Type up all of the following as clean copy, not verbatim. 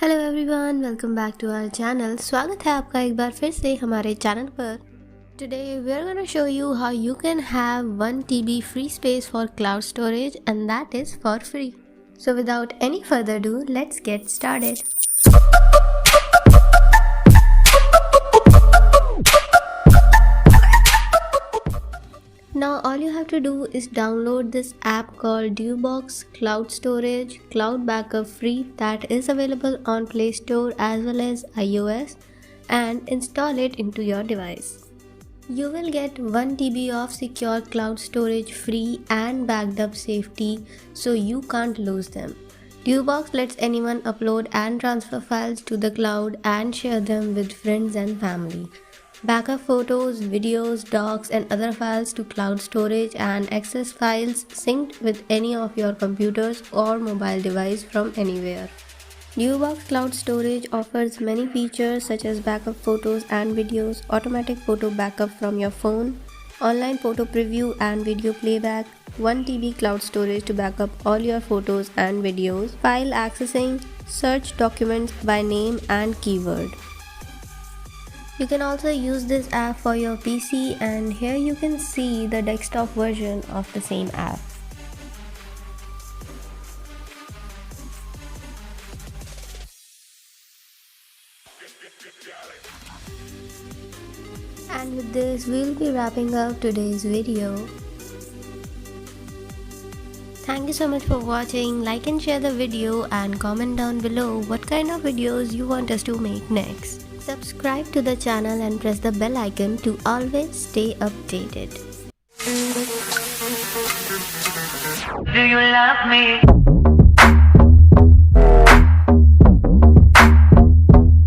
Hello everyone, welcome back to our channel. स्वागत है आपका एक बार फिर से हमारे चैनल पर। Today we are gonna show you how you can have 1 TB free space for cloud storage and that is for free. So without any further do, let's get started. Now all you have to do is download this app called DewBox Cloud Storage Cloud Backup Free that is available on Play Store as well as iOS, and install it into your device. You will get 1 TB of secure cloud storage free and backed up safety, so you can't lose them. DewBox lets anyone upload and transfer files to the cloud and share them with friends and family. Backup photos, videos, docs and other files to cloud storage and access files synced with any of your computers or mobile device from anywhere. DewBox Cloud Storage offers many features such as backup photos and videos, automatic photo backup from your phone, online photo preview and video playback, 1 TB cloud storage to backup all your photos and videos, file accessing, search documents by name and keyword. You can also use this app for your PC, and here you can see the desktop version of the same app. And with this, we'll be wrapping up today's video. Thank you so much for watching. Like and share the video and comment down below what kind of videos you want us to make next. Subscribe to the channel and press the bell icon to always stay updated. Do you love me?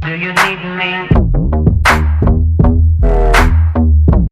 Do you need me?